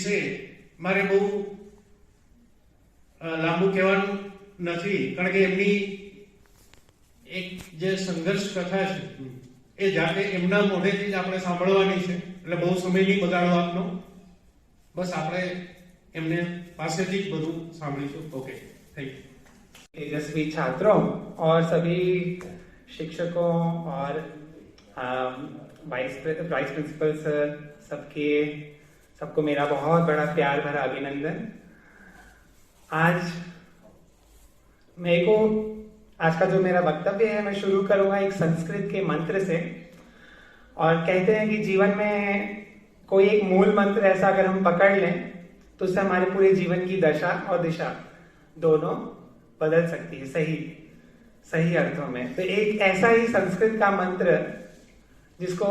વિશે મારે બહુ લાંબુ કહેવાનું નથી, કારણ કે એમની એક જે સંઘર્ષ કથા છે એ જાતે એમના મોઢેથી જ આપણે સાંભળવાની છે, એટલે બહુ સમય નહીં બગાડો આપનો, બસ આપણે એમને પાસેથી જ બધું સાંભળીશું. Okay, thank you. तेजस्वी छात्रों और सभी शिक्षकों और वाइस प्रिंसिपल सर, सबको मेरा बहुत बड़ा प्यार भरा अभिनंदन. आज का जो मेरा वक्तव्य है, मैं शुरू करूंगा एक संस्कृत के मंत्र से. और कहते हैं कि जीवन में कोई एक मूल मंत्र ऐसा अगर हम पकड़ लें तो उससे हमारे पूरे जीवन की दशा और दिशा दोनों बदल सकती है, सही अर्थों में. तो एक ऐसा ही संस्कृत का मंत्र जिसको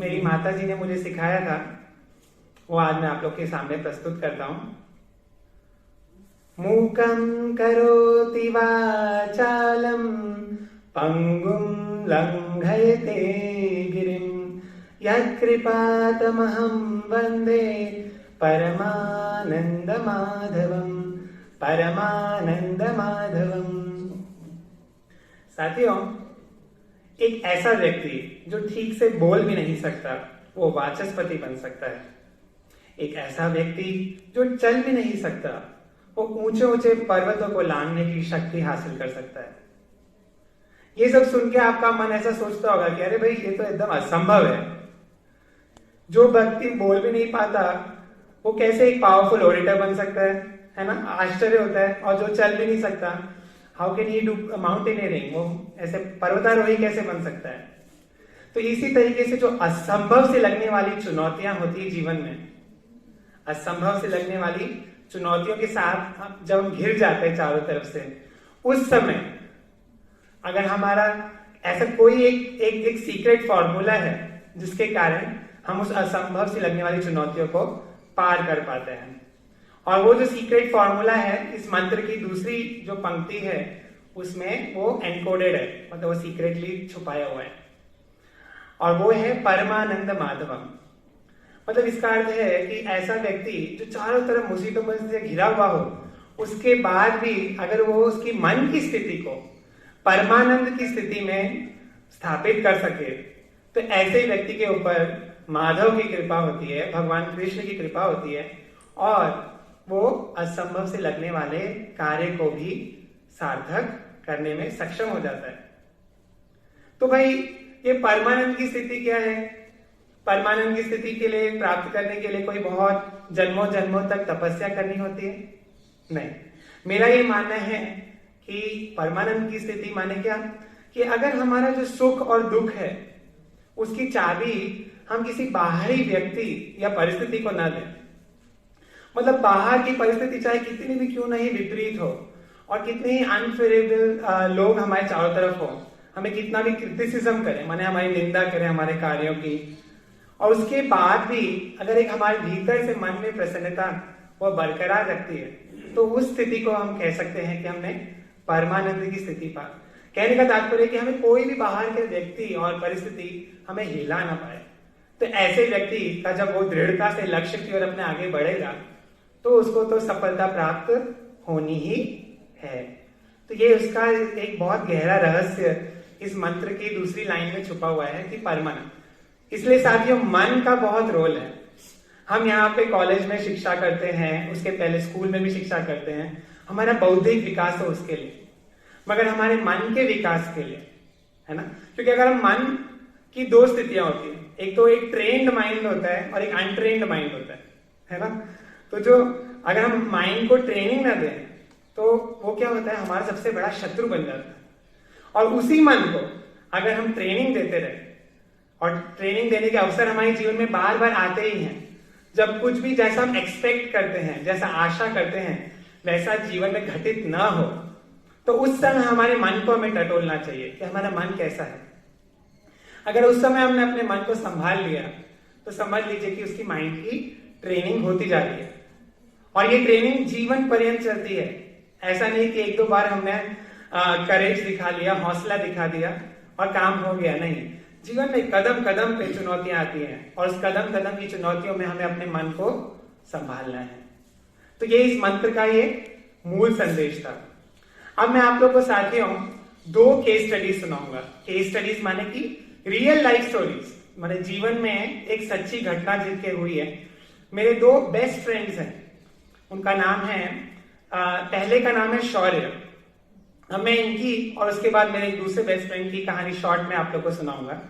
मेरी माता जी ने मुझे सिखाया था, वो आज मैं आप लोग के सामने प्रस्तुत करता हूं. मूकं करोति वाचालं पंगुं लंघयते गिरिं यत्कृपातमहं वन्दे परमानंद माधवम. साथियों, एक ऐसा व्यक्ति जो ठीक से बोल भी नहीं सकता वो वाचस्पति बन सकता है. एक ऐसा व्यक्ति जो चल भी नहीं सकता वो ऊंचे ऊंचे पर्वतों को लांघने की शक्ति हासिल कर सकता है. ये सब सुन के आपका मन ऐसा सोचता होगा कि अरे भाई, ये तो एकदम असंभव है. जो व्यक्ति बोल भी नहीं पाता वो कैसे एक पावरफुल ओरेटर बन सकता है ना? आश्चर्य होता है. और जो चल भी नहीं सकता, how can he do mountaineering, वो ऐसे पर्वतारोही कैसे बन सकता है? तो इसी तरीके से जो असंभव से लगने वाली चुनौतियां होती है जीवन में, असंभव से लगने वाली चुनौतियों के साथ जब हम घिर जाते हैं चारों तरफ से, उस समय अगर हमारा ऐसा कोई एक सीक्रेट फॉर्मूला है जिसके कारण हम उस असंभव से लगने वाली चुनौतियों को पार कर पाते हैं. और वो जो सीक्रेट फॉर्मूला है, इस मंत्र की दूसरी जो पंक्ति है उसमें वो एनकोडेड है, मतलब वो सीक्रेटली छुपाया हुआ है, और वो है परमानंद माधवम. मतलब इसका अर्थ है कि ऐसा व्यक्ति जो चारों तरफ मुसीबतों से घिरा हुआ हो, उसके बाद भी अगर वो उसकी मन की स्थिति को परमानंद की स्थिति में स्थापित कर सके, तो ऐसे व्यक्ति के ऊपर माधव की कृपा होती है, भगवान कृष्ण की कृपा होती है, और वो असंभव से लगने वाले कार्य को भी सार्थक करने में सक्षम हो जाता है. तो भाई, ये परमानंद की स्थिति क्या है? परमानंद की स्थिति के लिए, प्राप्त करने के लिए कोई बहुत जन्मों जन्मों तक तपस्या करनी होती है? नहीं. मेरा ये मानना है कि परमानंद की स्थिति माने क्या, कि अगर हमारा जो सुख और दुख है उसकी चाबी हम किसी बाहरी व्यक्ति या परिस्थिति को न दें. मतलब बाहर की परिस्थिति चाहे कितनी भी क्यों नहीं विपरीत हो, और कितने ही अनफेवरेबल लोग हमारे चारों तरफ हो, हमें कितना भी क्रिटिसिज्म करें, माने हमारी निंदा करें हमारे कार्यों की, और उसके बाद भी अगर एक हमारे भीतर से मन में प्रसन्नता वो बरकरार रखती है, तो उस स्थिति को हम कह सकते हैं कि हमने परमानंद की स्थिति पा. कहने का तात्पर्य कि हमें कोई भी बाहर के व्यक्ति और परिस्थिति हमें हिला ना पाए. तो ऐसे व्यक्ति का जब वो दृढ़ता से लक्ष्य की ओर अपने आगे बढ़ेगा, तो उसको तो सफलता प्राप्त होनी ही है. तो ये उसका एक बहुत गहरा रहस्य इस मंत्र की दूसरी लाइन में छुपा हुआ है कि परमानंद. इसलिए साथियों, मन का बहुत रोल है. हम यहाँ पे कॉलेज में शिक्षा करते हैं, उसके पहले स्कूल में भी शिक्षा करते हैं, हमारा बौद्धिक विकास हो उसके लिए, मगर हमारे मन के विकास के लिए, है ना? क्योंकि अगर हम मन की दो स्थितियां होती है, एक तो एक ट्रेन्ड माइंड होता है और एक अनट्रेन्ड माइंड होता है ना? तो जो अगर हम माइंड को ट्रेनिंग ना दें तो वो क्या होता है, हमारा सबसे बड़ा शत्रु बन जाता है. और उसी मन को अगर हम ट्रेनिंग देते रहे, और ट्रेनिंग देने के अवसर हमारे जीवन में बार बार आते ही हैं, जब कुछ भी जैसा हम एक्सपेक्ट करते हैं, जैसा आशा करते हैं, वैसा जीवन में घटित ना हो, तो उस समय हमारे मन को हमें टटोलना चाहिए कि हमारा मन कैसा है. अगर उस समय हमने अपने मन को संभाल लिया, तो समझ लीजिए कि उसकी माइंड की ट्रेनिंग होती जा रही है. और ये ट्रेनिंग जीवन पर्यंत चलती है. ऐसा नहीं कि एक दो बार हमने करेज दिखा लिया, हौसला दिखा दिया और काम हो गया. नहीं, जीवन में कदम कदम पे चुनौतियां आती हैं, और उस कदम कदम की चुनौतियों में हमें अपने मन को संभालना है। तो ये इस मंत्र का ये मूल संदेश था। अब मैं आप लोगों को साथियों 2 केस स्टडीज सुनाऊंगा। केस स्टडीज माने कि रियल लाइफ स्टोरीज, माने जीवन में एक सच्ची घटना जिनके हुई है। मेरे 2 बेस्ट फ्रेंड्स हैं, उनका नाम है पहले का नाम है शौर्य। अब मैं इनकी और उसके बाद मेरे एक दूसरे बेस्ट फ्रेंड की कहानी शॉर्ट में आप लोगों को सुनाऊंगा।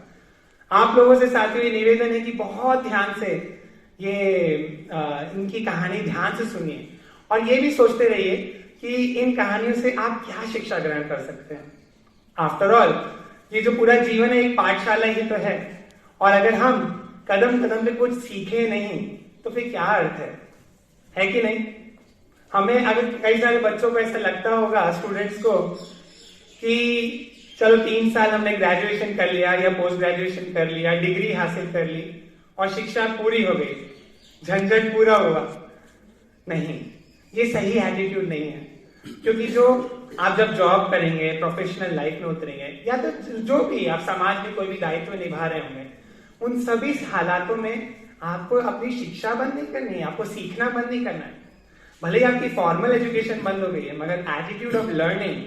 आप लोगों से साथियों ये निवेदन है कि बहुत ध्यान से ये इनकी कहानी ध्यान से सुनिए और ये भी सोचते रहिए कि इन कहानियों से आप क्या शिक्षा ग्रहण कर सकते हैं। आफ्टर ऑल ये जो पूरा जीवन है एक पाठशाला ही तो है, और अगर हम कदम कदम पे कुछ सीखे नहीं तो फिर क्या अर्थ है कि नहीं। हमें अगर कई सारे बच्चों को ऐसा लगता होगा, स्टूडेंट्स को, कि चलो 3 साल हमने ग्रेजुएशन कर लिया या पोस्ट ग्रेजुएशन कर लिया, डिग्री हासिल कर ली और शिक्षा पूरी हो गई, झंझट पूरा हुआ। नहीं, ये सही एटीट्यूड नहीं है। क्योंकि जो आप जब जॉब करेंगे, प्रोफेशनल लाइफ में उतरेंगे, या तो जो भी आप समाज में कोई भी दायित्व निभा रहे होंगे, उन सभी हालातों में आपको अपनी शिक्षा बंद नहीं करनी है, आपको सीखना बंद नहीं करना है। भले ही आपकी फॉर्मल एजुकेशन बंद हो गई है, मगर एटीट्यूड ऑफ लर्निंग,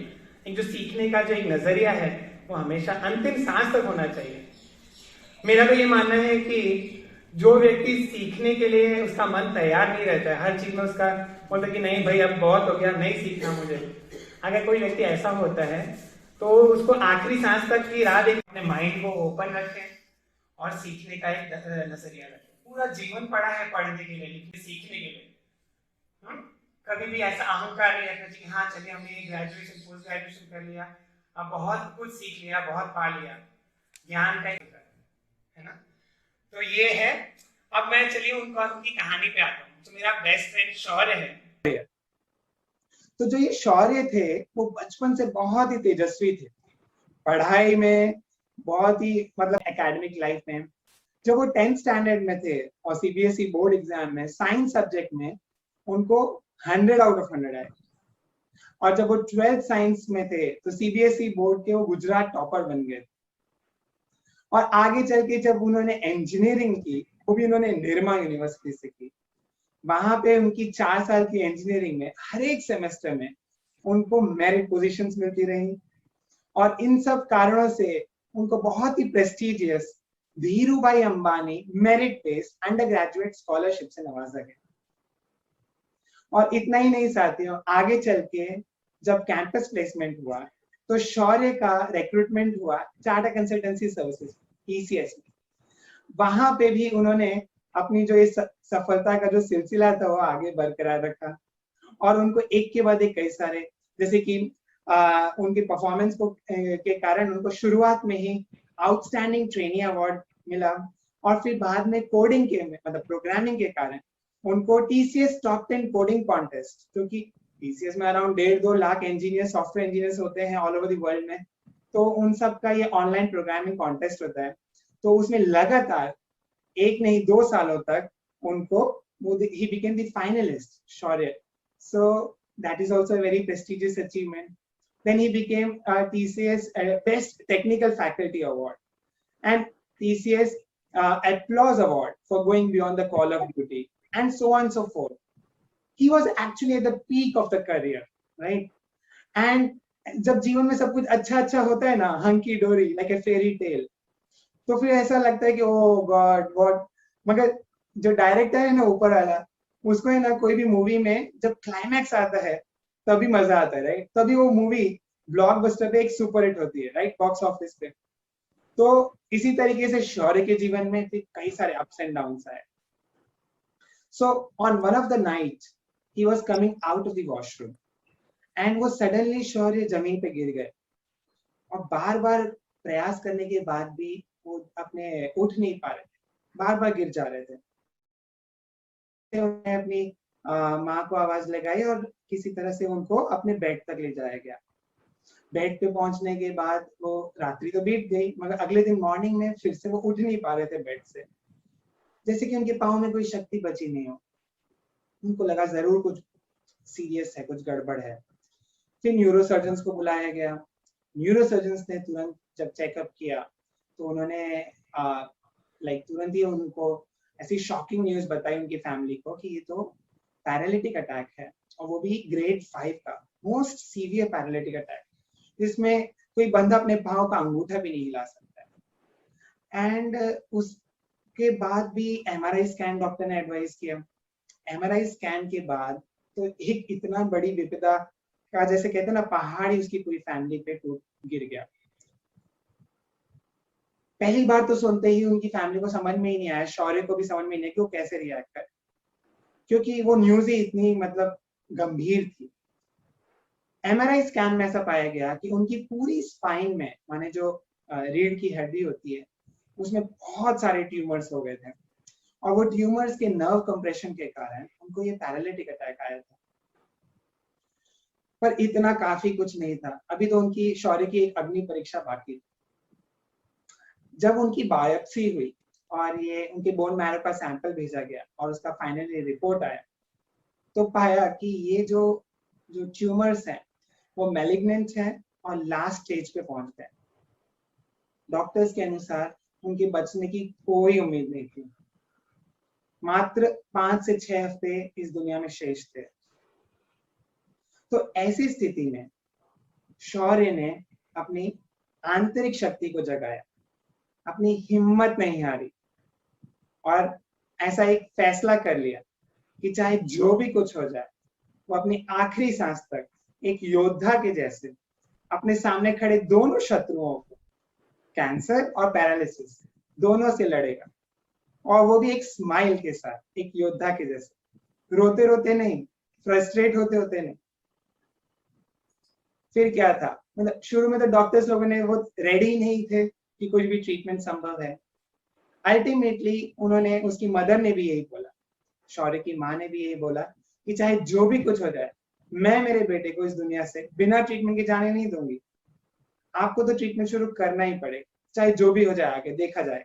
एक जो सीखने का जो एक नजरिया है, वो हमेशा अंतिम सांस तक होना चाहिए। मेरा तो ये मानना है कि जो व्यक्ति सीखने के लिए उसका मन तैयार नहीं रहता है, हर चीज में उसका बोलता कि नहीं भाई अब बहुत हो गया, नहीं सीखना मुझे, अगर कोई व्यक्ति ऐसा होता है तो उसको आखिरी सांस तक की राह देख, अपने माइंड को ओपन रखें और सीखने का एक नजरिया रखें। पूरा जीवन पड़ा है पढ़ने के लिए, लिखने सीखने के लिए। कभी भी ऐसा अहंकार नहीं रखना चाहिए हाँ चलिए हमने ग्रेजुएशन पोस्ट ग्रेजुएशन कर लिया, अब बहुत कुछ सीख लिया, बहुत पा लिया, ज्ञान का है ना। तो ये है। अब मैं चलिए उनकी कहानी पे आता हूँ। तो मेरा बेस्ट फ्रेंड शौर्य है। तो जो ये शौर्य थे वो बचपन से बहुत ही तेजस्वी थे, पढ़ाई में बहुत ही, मतलब एकेडमिक लाइफ में। जब वो 10th स्टैंडर्ड में थे और सीबीएसई बोर्ड एग्जाम में साइंस सब्जेक्ट में उनको 100 आउट ऑफ 100 आए, और जब वो 12th साइंस में थे तो सीबीएसई बोर्ड के वो गुजरात टॉपर बन गए। और आगे चल के जब उन्होंने इंजीनियरिंग की, वो भी उन्होंने निर्मा यूनिवर्सिटी से की, वहां पे उनकी 4 साल की इंजीनियरिंग में हर एक सेमेस्टर में उनको मेरिट पोजीशंस मिलती रही, और इन सब कारणों से उनको बहुत ही prestigious Dhirubhai Ambani merit based undergraduate scholarship से नवाजा गया। और इतना ही नहीं साथियों, आगे चल के जब कैंपस प्लेसमेंट हुआ तो शौर्य का रिक्रूटमेंट हुआ टाटा कंसल्टेंसी सर्विसेज TCS में। वहां पे भी उन्होंने अपनी जो इस सफलता का जो सिलसिला था वो आगे बरकरार रखा, और उनको एक के बाद एक कई सारे, जैसे कि उनके परफॉर्मेंस को के कारण उनको शुरुआत में ही आउटस्टैंडिंग ट्रेनी अवार्ड मिला, और फिर बाद में कोडिंग के मतलब प्रोग्रामिंग के कारण उनको TCS टॉप 10 कोडिंग कॉन्टेस्ट, क्योंकि TCS में around 1.5-2 lakh engineer, software engineers होते हैं ऑल ओवर द वर्ल्ड में, तो उन सब का ये ऑनलाइन प्रोग्रामिंग कॉन्टेस्ट होता है। तो उसमें लगातार 1 नहीं 2 सालों तक उनको he became the finalist, Shaurya. So that is also a very prestigious achievement. Then he became TCS Best Technical Faculty Award and TCS Applause Award for going beyond the call of duty, and so on and so forth. He was actually at the peak of the career, right? And जब जीवन में सब कुछ अच्छा अच्छा होता है ना, हंकी डोरी लाइक ए फेरी टेल, तो फिर ऐसा लगता है कि ओ गॉड व्हाट। मगर जो डायरेक्टर है ना ऊपर वाला, उसको है ना कोई भी मूवी में जब क्लाइमैक्स आता है तभी मजा आता है, राइट? तभी वो मूवी ब्लॉकबस्टर पे एक सुपर हिट होती है, राइट, बॉक्स ऑफिस पे। तो इसी तरीके से शौर्य के जीवन में फिर कई सारे अप्स एंड डाउन्स आए। So on one of the night he was coming out of the washroom and वो सडनली शौर्य जमीन पे गिर गए, और बार बार प्रयास करने के बाद भी वो अपने उठ नहीं पा रहे थे, बार बार गिर जा रहे थे। उन्होंने अपनी माँ को आवाज लगाई और किसी तरह से उनको अपने बेड तक ले जाया गया। बेड पे पहुंचने के बाद वो रात्रि तो बीत गई, मगर अगले दिन मॉर्निंग में फिर से वो उठ नहीं पा रहे थे बेड से, जैसे कि उनके पाँव में कोई शक्ति बची नहीं हो। उनको लगा जरूर कुछ सीरियस है, कुछ गड़बड़ है। फिर न्यूरोसर्जन्स को बुलाया गया। न्यूरोसर्जन्स ने तुरंत जब चेकअप किया तो उन्होंने तुरंत ही उनको ऐसी शॉकिंग न्यूज बताई उनकी फैमिली को कि ये तो पैरालिटिक अटैक है, और वो भी ग्रेड 5 का मोस्ट सीवियर पैरालिटिक अटैक, जिसमें कोई बंदा अपने पाँव का अंगूठा भी नहीं हिला सकता है। एंड उसके बाद भी एमआरआई स्कैन डॉक्टर ने एडवाइस किया। एमआरआई स्कैन के बाद तो एक इतना बड़ी विपदा का, जैसे कहते हैं ना, पहाड़ ही उसकी पूरी फैमिली पे टूट गिर गया। पहली बार तो सुनते ही उनकी फैमिली को समझ में ही नहीं आया, शौर्य को भी समझ में नहीं आया कि वो कैसे रिएक्ट करे, क्योंकि वो न्यूज ही इतनी मतलब गंभीर थी। एमआरआई स्कैन में ऐसा पाया गया कि उनकी पूरी स्पाइन में, माने जो रीढ़ की हड्डी होती है, उसमें बहुत सारे ट्यूमर्स हो गए थे, और वो ट्यूमर्स के नर्व कंप्रेशन के कारण उनको ये पैरालिटिक अटैक आया था। पर इतना काफी कुछ नहीं था, अभी तो उनकी शौर्य की एक अग्नि परीक्षा बाकी थी। जब उनकी बायोप्सी हुई और ये उनके बोन मैरो का सैंपल भेजा गया और उसका फाइनली रिपोर्ट आया, तो पाया कि ये जो ट्यूमर्स हैं वो मैलिग्नेंट हैं और लास्ट स्टेज पे पहुंच गए। डॉक्टर्स के अनुसार उनके बचने की कोई उम्मीद नहीं थी। मात्र 5 से 6 हफ्ते इस दुनिया में शेष थे। तो ऐसी स्थिति में शौर्य ने अपनी आंतरिक शक्ति को जगाया, अपनी हिम्मत नहीं हारी, और ऐसा एक फैसला कर लिया कि चाहे जो भी कुछ हो जाए, वो अपनी आखिरी सांस तक एक योद्धा के जैसे अपने सामने खड़े दोनों शत्रुओं को, कैंसर और पैरालिसिस, दोनों से लड़ेगा, और वो भी एक स्माइल के साथ, एक योद्धा के जैसे, रोते रोते नहीं, फ्रस्ट्रेट होते होते नहीं। फिर क्या था, मतलब शुरू में तो डॉक्टर्स लोगों ने वो रेडी ही नहीं थे कि कुछ भी ट्रीटमेंट संभव है। अल्टीमेटली उन्होंने, उसकी मदर ने भी यही बोला, शौर्य की माँ ने भी यही बोला कि चाहे जो भी कुछ हो जाए, मैं मेरे बेटे को इस दुनिया से बिना ट्रीटमेंट के जाने नहीं दूंगी। आपको तो ट्रीटमेंट शुरू करना ही पड़ेगा, चाहे जो भी हो जाए, आगे देखा जाए।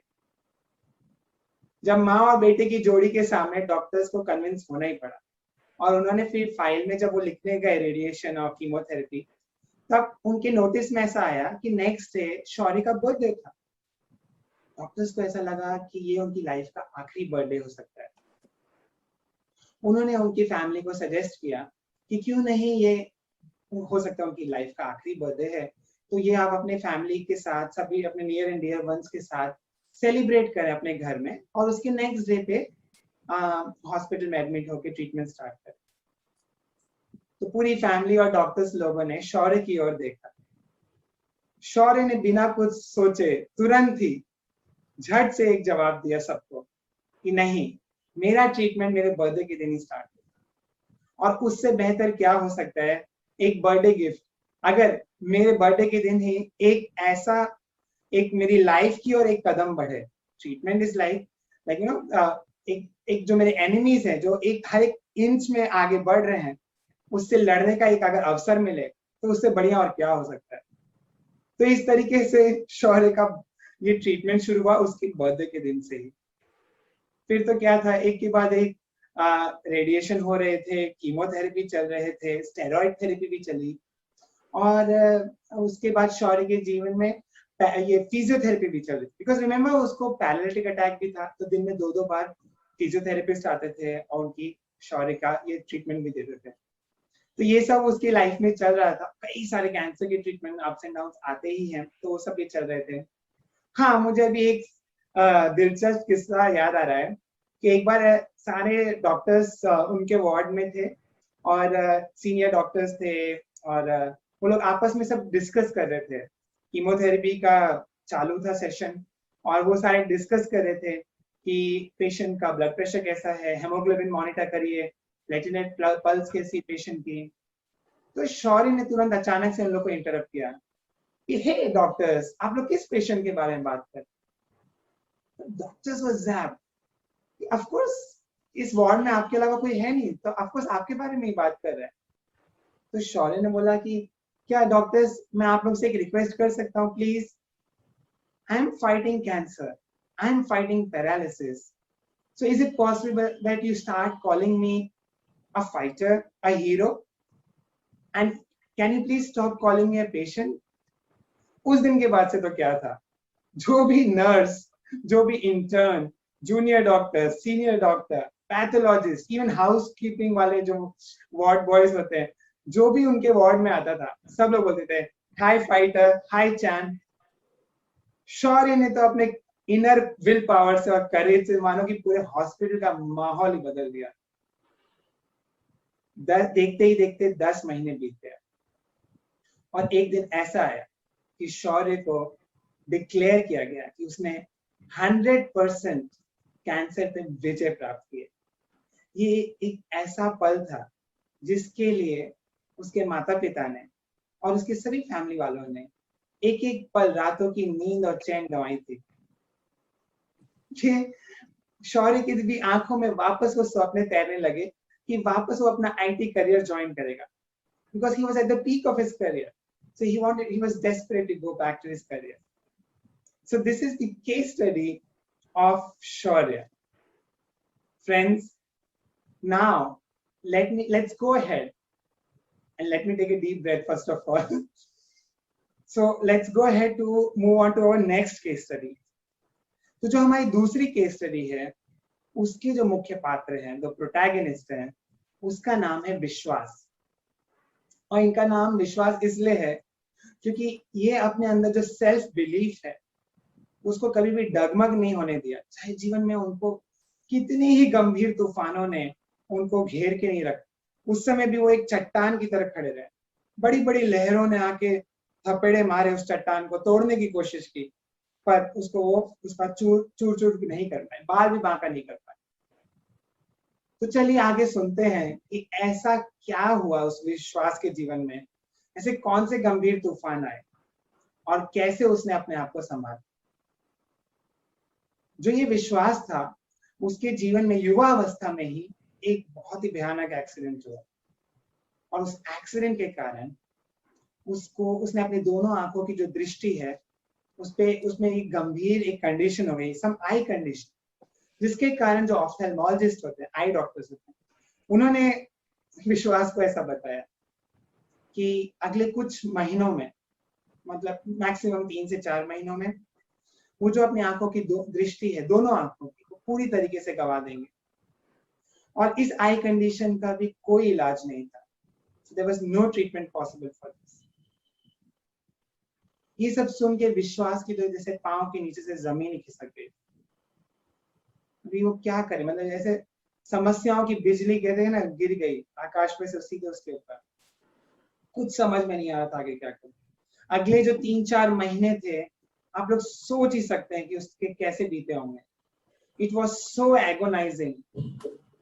जब माँ और बेटे की जोड़ी के सामने डॉक्टर्स को कन्विंस होना ही पड़ा, और उन्होंने फिर फाइल में जब वो लिखने गए रेडिएशन और कीमोथेरेपी, तब उनके नोटिस में ऐसा आया कि नेक्स्ट डे शौर्य का बर्थडे था। डॉक्टर्स को ऐसा लगा कि ये उनकी लाइफ का आखिरी बर्थडे हो सकता है। उन्होंने उनकी फैमिली को सजेस्ट किया कि क्यों नहीं, ये हो सकता है उनकी लाइफ का आखिरी बर्थडे है, तो ये आप अपने फैमिली के साथ, सभी अपने नियर एंड डियर वंस के साथ सेलिब्रेट करें अपने घर में, और उसके नेक्स्ट डे पे हॉस्पिटल में एडमिट होकर ट्रीटमेंट स्टार्ट करें। तो पूरी फैमिली और डॉक्टर्स लोगों ने शौर्य की ओर देखा। शौर्य ने बिना कुछ सोचे तुरंत ही झट से एक जवाब दिया सबको कि नहीं, मेरा ट्रीटमेंट मेरे बर्थडे के दिन ही स्टार्ट हो, और उससे बेहतर क्या हो सकता है एक बर्थडे गिफ्ट, अगर मेरे बर्थडे के दिन ही एक ऐसा, एक मेरी लाइफ की और एक कदम बढ़े। Treatment is like you know, एक जो मेरे एनिमीज हैं, जो एक हर एक इंच में आगे बढ़ रहे हैं, उससे लड़ने का एक अगर अवसर मिले, तो उससे बढ़िया और क्या हो सकता है। तो इस तरीके से शौर्य का ये ट्रीटमेंट शुरू हुआ उसके बर्थडे के दिन से ही। फिर तो क्या था, एक के बाद एक रेडिएशन हो रहे थे, कीमोथेरेपी चल रहे थे, स्टेरॉइड थेरेपी भी चली, और उसके बाद शौर्य के जीवन में ये फिजियोथेरेपी भी चल रही थी। बिकॉज रिमेम्बर, उसको पैरालिटिक अटैक भी था, तो दिन में 2-2 बार फिजियोथेरेपिस्ट आते थे और उनकी शौर्य का ये ट्रीटमेंट भी देते थे। तो ये सब उसकी लाइफ में चल रहा था। कई सारे कैंसर के ट्रीटमेंट अप्स एंड डाउन आते ही हैं, तो वो सब ये चल रहे थे। हाँ, मुझे अभी एक दिलचस्प किस्सा याद आ रहा है कि एक बार सारे डॉक्टर्स उनके वार्ड में थे, और सीनियर डॉक्टर्स थे, और वो लोग आपस में सब डिस्कस कर रहे थे। कीमोथेरेपी का चालू था सेशन, और वो सारे डिस्कस कर रहे थे कि पेशेंट का ब्लड प्रेशर कैसा है, हेमोग्लोबिन मॉनिटर करिए, प्लेटिनेट पल्स कैसी पेशेंट की। तो शौर्य ने तुरंत अचानक से उन लोग को इंटरप्ट किया कि हे डॉक्टर्स, आप लोग किस पेशेंट के बारे में बात कर रहे हैं? Doctors was zapped. Of course इस वार्ड में आपके अलावा कोई है नहीं, तो ऑफ कोर्स आपके बारे में ही बात कर रहे हैं। तो शौर्य ने बोला कि क्या डॉक्टर्स, मैं आप लोग से एक रिक्वेस्ट कर सकता हूँ please? I am fighting cancer, I am fighting paralysis, so is it possible that you start calling me a fighter, a hero, and can you please stop calling me a patient? उस दिन के बाद से तो क्या था, जो भी नर्स, जो भी intern, junior doctor, senior doctor, pathologist, even house keeping वाले जो वार्ड बॉयज होते हैं, जो भी उनके वार्ड में आता था, सब लोग बोलते थे हाई फाइटर, हाई चैंप। शौर्य ने तो अपने इनर विल पावर से और करेज से मानो कि पूरे हॉस्पिटल का माहौल ही बदल दिया। देखते ही देखते 10 महीने बीत गए और एक दिन ऐसा आया कि शौर्य को डिक्लेयर किया गया कि उसने 100% कैंसर पे विजय प्राप्त की है। ये एक ऐसा पल था जिसके लिए उसके माता पिता ने और उसके सभी फैमिली वालों ने एक एक पल रातों की नींद और चैन गंवाई थी। ये शौर्य की भी आंखों में वापस वो सपने तैरने लगे कि वापस वो अपना आईटी करियर ज्वाइन करेगा, because he was at the peak of his career, so he was desperate to go back to his career. So this is the case study of Shaurya. Friends, now let's go ahead and let me take a deep breath first of all. So let's go ahead to move on to our next case study. तो जो हमारी दूसरी case study है, उसके जो मुख्य पात्र हैं, जो प्रोटैगनिस्ट हैं, उसका नाम है विश्वास। और इनका नाम विश्वास इसलिए है क्योंकि ये अपने अंदर जो सेल्फ बिलीफ है उसको कभी भी डगमग नहीं होने दिया, चाहे जीवन में उनको कितनी ही गंभीर तूफानों ने उनको घेर के नहीं रखा। उस समय भी वो एक चट्टान की तरह खड़े रहे। बड़ी बड़ी लहरों ने आके थपेड़े मारे, उस चट्टान को तोड़ने की कोशिश की, पर उसका चूर चूर नहीं कर पाए, बाल भी बांका नहीं कर पाए। तो चलिए आगे सुनते हैं कि ऐसा क्या हुआ उस विश्वास के जीवन में, ऐसे कौन से गंभीर तूफान आए और कैसे उसने अपने आप को संभाला। जो ये विश्वास था, उसके जीवन में युवा अवस्था में ही एक बहुत ही भयानक एक्सीडेंट हुआ और उस एक्सीडेंट के कारण उसने अपनी दोनों आंखों की जो दृष्टि है उसमें एक गंभीर एक कंडीशन हो गई, सम आई कंडीशन, जिसके कारण जो ऑफ्थेल्मोलॉजिस्ट होते हैं, आई डॉक्टर्स होते हैं, उन्होंने विश्वास को ऐसा बताया कि अगले कुछ महीनों में, मतलब मैक्सिमम 3 से 4 महीनों में, वो जो अपनी आंखों की दृष्टि है, दोनों आंखों की, वो पूरी तरीके से गवा देंगे और इस आई कंडीशन का भी कोई इलाज नहीं था। There was no treatment possible for this. ये सब सुन के विश्वास की तो जैसे पांव के नीचे से जमीन खिसक गई। अभी वो क्या करे, मतलब जैसे समस्याओं की बिजली कहते हैं ना, गिर गई आकाश में से सीधे उसके ऊपर। कुछ समझ में नहीं आ रहा था आगे क्या करूं। अगले जो 3-4 महीने थे, आप लोग सोच ही सकते हैं कि उसके कैसे बीते होंगे। It was so agonising.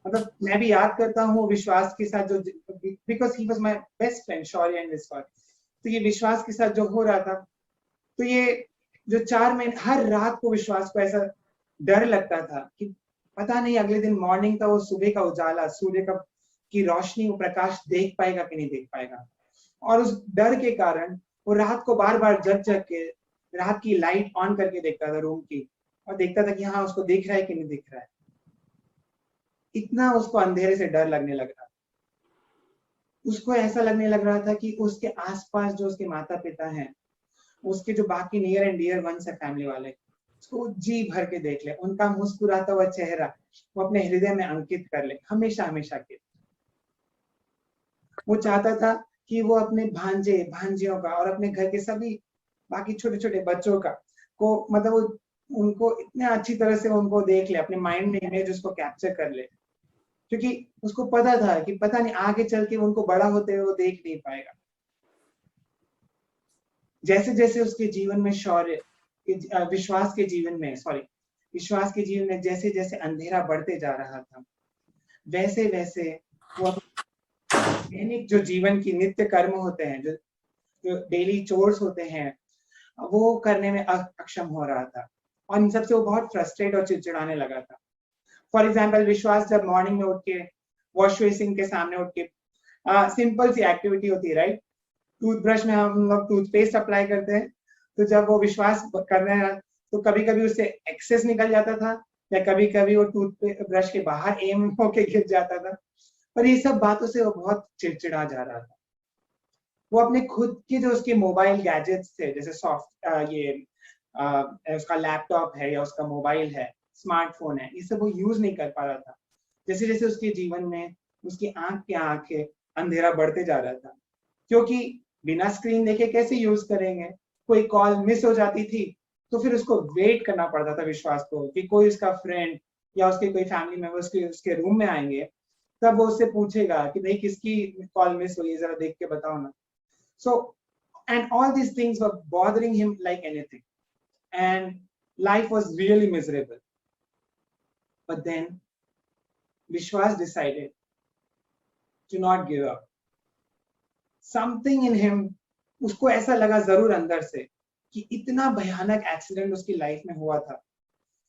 मतलब मैं भी याद करता हूँ विश्वास के साथ जो, because he was my best friend Shaurya and Vishwas, तो ये विश्वास के साथ जो हो रहा था, तो ये जो 4 महीने हर रात को विश्वास को ऐसा डर लगता था कि पता नहीं अगले दिन मॉर्निंग का वो सुबह का उजाला, सूर्य का की रोशनी, वो प्रकाश देख पाएगा कि नहीं देख पाएगा। और उस डर के कारण वो रात को बार बार जग के रात की लाइट ऑन करके देखता था रूम की, और देखता था कि हाँ उसको दिख रहा है कि नहीं दिख रहा है। इतना उसको अंधेरे से डर लगने लग रहा था। उसको ऐसा लगने लग रहा था कि उसके आसपास जो उसके माता पिता हैं, उसके जो बाकी नियर एंड डियर वंस है, फैमिली वाले, उसको जी भर के देख ले, उनका मुस्कुराता हुआ चेहरा वो अपने हृदय में अंकित कर ले हमेशा हमेशा के। वो चाहता था कि वो अपने भांजे भांजियों का और अपने घर के सभी बाकी छोटे छोटे बच्चों का को, मतलब वो उनको इतने अच्छी तरह से उनको देख ले, अपने माइंड में इमेज उसको कैप्चर कर ले, क्योंकि उसको पता था कि पता नहीं आगे चल के उनको बड़ा होते हुए वो देख नहीं पाएगा। जैसे जैसे उसके जीवन में विश्वास के जीवन में जैसे जैसे अंधेरा बढ़ते जा रहा था, वैसे वैसे वो दैनिक जो जीवन की नित्य कर्म होते हैं, जो डेली चोर्स होते हैं, वो करने में अक्षम हो रहा था और इन सबसे वो बहुत फ्रस्ट्रेट और चिड़चिड़ाने लगा था। फॉर एग्जाम्पल, विश्वास जब मॉर्निंग में उठ के वॉश बेसिन के सामने उठ के सिंपल सी एक्टिविटी होती है, राइट, टूथब्रश में हम लोग टूथपेस्ट अप्लाई करते हैं, तो जब वो विश्वास कर रहे हैं तो कभी कभी उससे एक्सेस निकल जाता था या कभी कभी वो टूथब्रश के बाहर एम होके गिर जाता था। पर ये सब बातों से वो बहुत चिड़चिड़ा जा रहा था। वो अपने खुद के जो उसके मोबाइल गैजेट्स थे, जैसे उसका लैपटॉप है या उसका मोबाइल है, स्मार्टफोन है, ये सब वो यूज नहीं कर पा रहा था। जैसे जैसे उसके जीवन में उसकी आंख के आंखें अंधेरा बढ़ते जा रहा था, क्योंकि बिना स्क्रीन देखे कैसे यूज करेंगे। कोई कॉल मिस हो जाती थी तो फिर उसको वेट करना पड़ता था विश्वास को कि कोई उसका फ्रेंड या उसके कोई फैमिली मेंबर्स उसके रूम में आएंगे, तब वो उससे पूछेगा कि भाई किसकी कॉल मिस हुई है, जरा देख के बताओ ना। So and all these things were bothering him like anything, and life was really miserable. But then Vishwas decided to not give up. Something in him, उसको ऐसा लगा जरूर अंदर से कि इतना भयानक एक्सीडेंट उसकी लाइफ में हुआ था,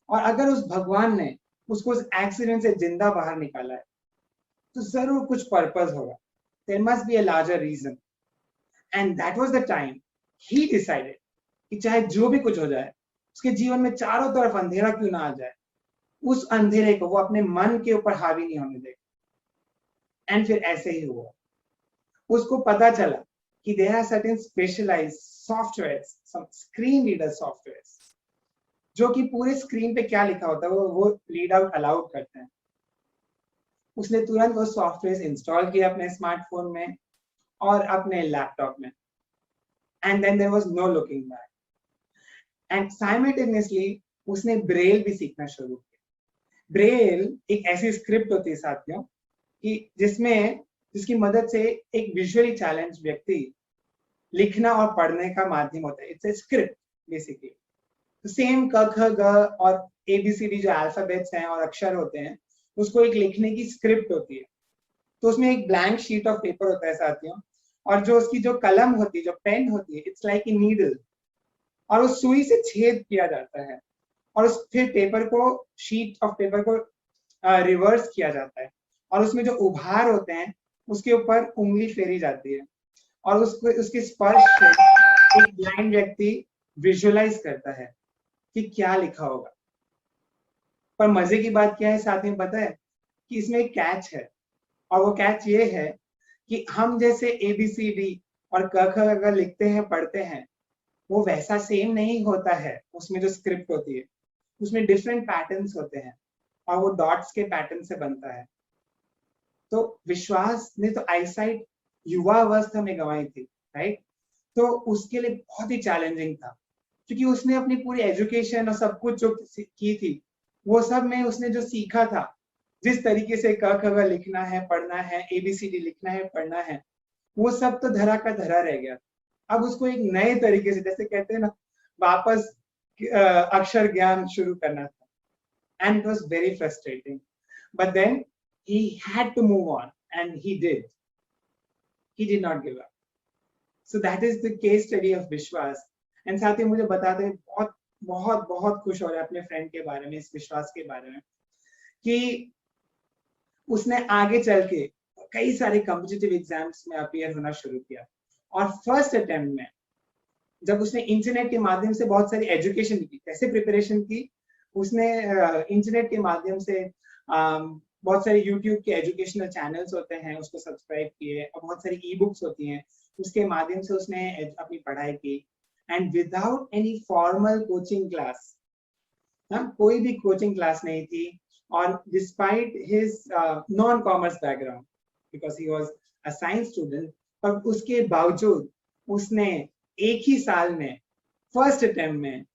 और अगर उस भगवान ने उसको उस एक्सीडेंट से जिंदा बाहर निकाला है तो जरूर कुछ पर्पस होगा. There must be a larger reason. And that was the time he decided कि चाहे जो भी कुछ हो जाए, उसके जीवन में चारों तरफ अंधेरा क्यों ना आ जाए, उस अंधेरे को वो अपने मन के ऊपर हावी नहीं होने देगा. एंड फिर ऐसे ही हुआ. उसको पता चला कि there are certain specialised softwares, some screen reader softwares, जो कि पूरे स्क्रीन पे क्या लिखा होता है वो रीड आउट अलाउड करते हैं. उसने तुरंत वो सॉफ्टवेयर इंस्टॉल किया अपने स्मार्टफोन में और अपने लैपटॉप में. And then there was no looking back. And simultaneously उसने ब्रेल भी सीखना शुरू किया. ब्रेल एक ऐसी स्क्रिप्ट होती है साथियों कि जिसकी मदद से एक विजुअली चैलेंज व्यक्ति लिखना और पढ़ने का माध्यम होता है. It's a script basically. Same क ख ग और एबीसीडी जो अल्फाबेट्स हैं और अक्षर होते हैं, उसको एक लिखने की स्क्रिप्ट होती है. तो उसमें एक ब्लैंक शीट ऑफ पेपर होता है साथियों, और जो उसकी जो कलम होती है, जो पेन होती है, इट्स लाइक ए नीडल, और उस सुई से छेद किया जाता है और उस फिर पेपर को, शीट ऑफ पेपर को रिवर्स किया जाता है, और उसमें जो उभार होते हैं उसके ऊपर उंगली फेरी जाती है, और उसके स्पर्श से एक ब्लाइंड व्यक्ति विजुअलाइज करता है कि क्या लिखा होगा. पर मजे की बात क्या है साथियों, पता है कि इसमें एक कैच है, और वो कैच ये है कि हम जैसे एबीसीडी और क ख अगर लिखते हैं, पढ़ते हैं, वो वैसा सेम नहीं होता है. उसमें जो स्क्रिप्ट होती है उसमें डिफरेंट पैटर्न्स होते हैं, और वो डॉट्स के पैटर्न से बनता है. तो विश्वास ने तो आईसाइट युवा अवस्था में गंवाई थी, राइट. तो उसके लिए बहुत ही चैलेंजिंग था, क्योंकि उसने अपनी पूरी एजुकेशन और सब कुछ जो की थी, वो सब में उसने जो सीखा था, जिस तरीके से क ख ग लिखना है, पढ़ना है, एबीसीडी लिखना है, पढ़ना है, वो सब तो धरा का धरा रह गया. अब उसको एक नए तरीके से, जैसे कहते हैं ना, वापस अक्षर ज्ञान शुरू करना था. And it was very frustrating, but then he had to move on, and he did not give up. So that is the case study of Vishwas. And साथ ही मुझे बताते हैं बहुत बहुत बहुत खुश हो रहे हैं अपने फ्रेंड के बारे में, इस विश्वास के बारे में, कि उसने आगे चल के कई सारे कॉम्पिटिटिव एग्जाम्स में अपीयर होना शुरू किया. और फर्स्ट अटेम्प्ट में जब उसने इंटरनेट के माध्यम से बहुत सारी एजुकेशन की, कैसे प्रिपरेशन की, उसने इंटरनेट के माध्यम से बहुत सारे यूट्यूब के एजुकेशनल चैनल्स होते हैं, उसको सब्सक्राइब किए, और बहुत सारी ई बुक्स होती हैं, उसके माध्यम से उसने अपनी पढ़ाई की. And without any formal coaching class, कोई भी कोचिंग क्लास नहीं थी, और despite his non commerce background, because he was a science student, पर उसके बावजूद उसने एक ही साल में फर्स्ट अटेम्प्ट में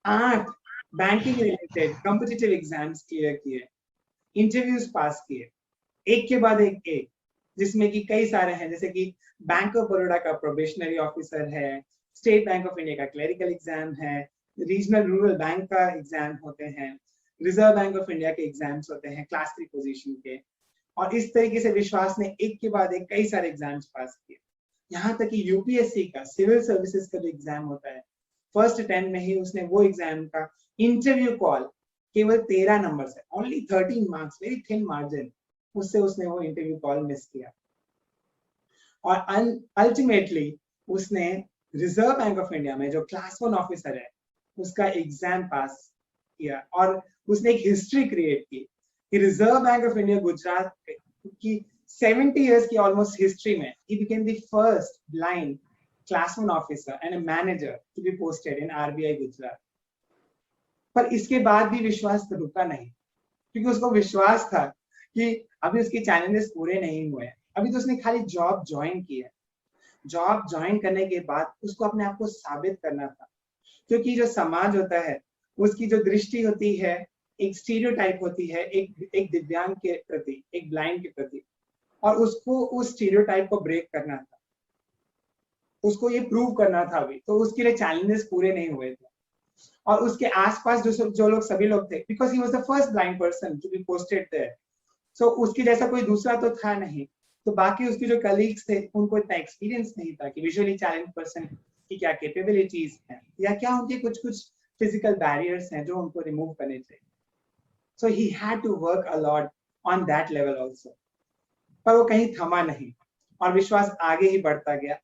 8 banking related competitive exams clear किए, इंटरव्यूज पास किए, एक के बाद एक, जिसमें कि कई सारे हैं, जैसे कि बैंक ऑफ बड़ौदा का प्रोबेशनरी ऑफिसर है, स्टेट बैंक ऑफ इंडिया का क्लरिकल एग्जाम है, रीजनल रूरल बैंक का एग्जाम होते हैं, रिजर्व बैंक ऑफ इंडिया के एग्जाम्स होते हैं क्लास 3 पोजीशन के. और इस तरीके से विश्वास ने एक के बाद एक कई सारे एग्जाम्स पास किए. यहाँ तक कि यूपीएससी का सिविल सर्विसेज का जो एग्जाम होता है, फर्स्ट अटेम्प्ट में ही उसने वो एग्जाम का इंटरव्यू कॉल केवल 13 नंबर से, only 13 marks, very thin margin, उससे उसने वो इंटरव्यू कॉल मिस किया. और अल्टीमेटली उसने रिजर्व बैंक ऑफ इंडिया में जो क्लास 1 ऑफिसर है, उसका एग्जाम पास किया. और उसने एक हिस्ट्री क्रिएट की कि reserve bank of India Gujarat की 70 years की ऑलमोस्ट हिस्ट्री में he became the first blind class 1 officer and a manager to be posted in RBI Gujarat. पर इसके बाद भी विश्वास रुका नहीं, क्योंकि उसको विश्वास था कि अभी उसके चैलेंजेस पूरे नहीं हुए हैं, अभी तो उसने खाली जॉब ज्वाइन की है। जॉब ज्वाइन करने के बाद उसको अपने आप को साबित करना था, क्योंकि जो समाज होता है उसकी जो दृष्टि होती है एक स्टीरियोटाइप होती है एक दिव्यांग के प्रति, एक ब्लाइंड के प्रति, और उसको उस स्टीरियोटाइप को ब्रेक करना था, उसको ये प्रूव करना था अभी, तो उसके लिए चैलेंजेस पूरे नहीं हुए थे। और उसके आसपास जो लोग सभी लोग थे, because he was the first blind person to be posted there, so उसके जैसा कोई दूसरा तो था नहीं, तो बाकी उसके जो कलीग्स थे उनको इतना एक्सपीरियंस नहीं था कि विजुअली चैलेंज पर्सन की क्या कैपेबिलिटीज हैं या क्या उनके कुछ फिजिकल बैरियर्स हैं जो उनको रिमूव करने चाहिए। So he had to work a lot on that level also, पर वो कहीं थमा नहीं और विश्वास आगे ही बढ़ता गया।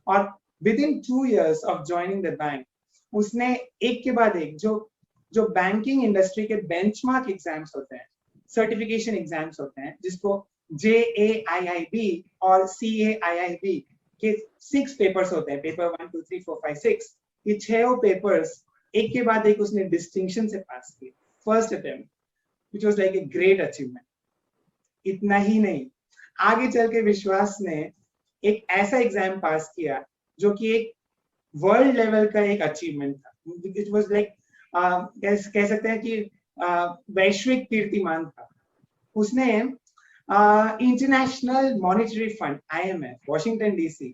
और with in 2 years of joining the bank उसने एक के बाद एक जो बैंकिंग इंडस्ट्री के बेंचमार्क एग्जाम्स होते हैं, सर्टिफिकेशन एग्जाम्स होते हैं, जिसको JAIIB और CAIIB के 6 पेपर्स होते हैं, पेपर 1 2 3 4 5 6, ये 6 पेपर्स एक के बाद एक उसने डिस्टिंक्शन से पास किए, first attempt, which was like a great achievement. इतना ही नहीं, आगे चल के विश्वास ने एक ऐसा एग्जाम पास किया जो कि एक वर्ल्ड लेवल का एक अचीवमेंट था। इट वाज लाइक कह सकते हैं कि वैश्विक कीर्तिमान था। उसने international monetary fund IMF Washington DC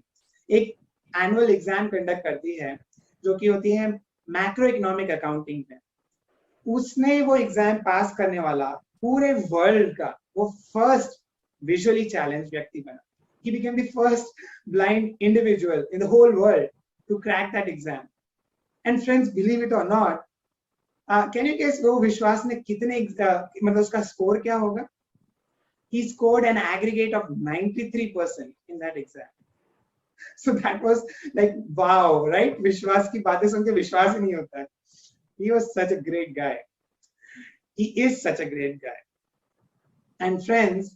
एक एनुअल एग्जाम कंडक्ट करती है जो कि होती है मैक्रो इकोनॉमिक अकाउंटिंग में। उसने वो एग्जाम पास करने वाला पूरे वर्ल्ड का वो फर्स्ट विजुअली चैलेंज व्यक्ति बना। He became the first blind individual in the whole world to crack that exam. And friends, believe it or not, can you guess वो विश्वास ने कितने मतलब उसका स्कोर क्या होगा? He scored an aggregate of 93% in that exam. So that was like wow, right? विश्वास की बातें सुन के विश्वास ही नहीं होता है। He was such a great guy. He is such a great guy. And friends,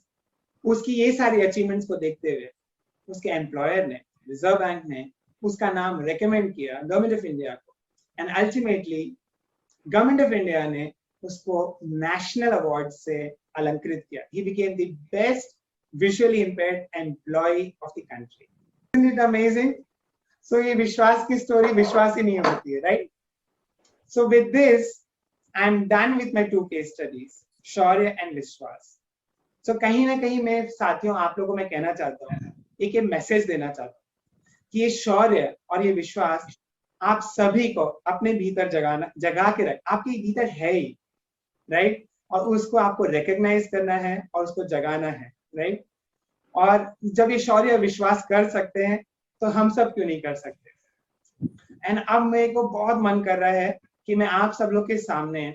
उसकी ये सारी अचीवमेंट्स को देखते हुए उसके एम्प्लॉयर ने, रिजर्व बैंक ने उसका नाम रेकमेंड किया गवर्नमेंट ऑफ इंडिया को, and ultimately government of India ने उसको नेशनल अवार्ड से अलंकृत किया। He became the best visually impaired employee of the country. Isn't it amazing? So ये विश्वास की स्टोरी विश्वास ही नहीं होती है, right? So with this I am done with my 2 case studies, Shaurya and Vishwas. तो कहीं ना कहीं मैं साथियों आप लोगों को मैं कहना चाहता हूँ, एक ये मैसेज देना चाहता हूँ कि ये शौर्य और ये विश्वास आप सभी को अपने भीतर जगा के रख, आपके भीतर है ही, राइट? और उसको आपको रिकॉग्नाइज करना है और उसको जगाना है, राइट? और जब ये शौर्य और विश्वास कर सकते हैं तो हम सब क्यों नहीं कर सकते? एंड अब मेरे को बहुत मन कर रहा है कि मैं आप सब लोग के सामने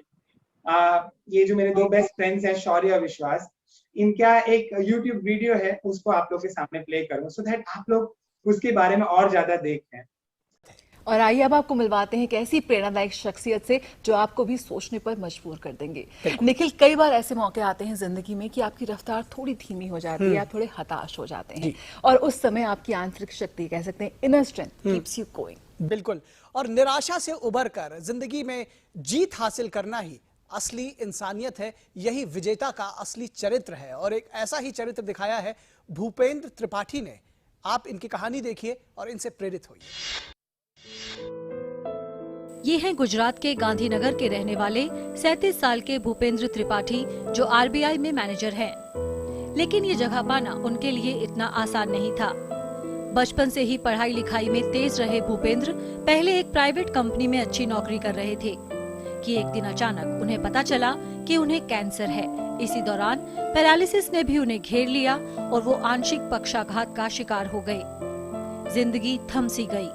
ये जो मेरे 2 बेस्ट फ्रेंड्स हैं शौर्य और विश्वास, इनका एक YouTube वीडियो है उसको आप लोग के सामने प्ले करूं, सो दैट आप लोग उसके बारे में और ज्यादा देखें। और आइए अब आपको मिलवाते हैं एक ऐसी प्रेरणादायक शख्सियत से जो आपको भी सोचने पर मजबूर कर देंगे। निखिल, कई बार ऐसे मौके आते हैं जिंदगी में कि आपकी रफ्तार थोड़ी धीमी हो जाती है, आप थोड़े हताश हो जाते हैं, और उस समय आपकी आंतरिक शक्ति, कह सकते हैं inner strength, keeps you going. बिल्कुल, और निराशा से उबर कर जिंदगी में जीत हासिल करना ही असली इंसानियत है, यही विजेता का असली चरित्र है। और एक ऐसा ही चरित्र दिखाया है भूपेंद्र त्रिपाठी ने। आप इनकी कहानी देखिए और इनसे प्रेरित होइए। ये हैं गुजरात के गांधीनगर के रहने वाले 37 साल के भूपेंद्र त्रिपाठी, जो RBI में मैनेजर हैं। लेकिन ये जगह पाना उनके लिए इतना आसान नहीं था। बचपन से ही पढ़ाई लिखाई में तेज रहे भूपेंद्र पहले एक प्राइवेट कंपनी में अच्छी नौकरी कर रहे थे कि एक दिन अचानक उन्हें पता चला कि उन्हें कैंसर है। इसी दौरान पैरालिसिस ने भी उन्हें घेर लिया और वो आंशिक पक्षाघात का शिकार हो गए। जिंदगी थम सी गई।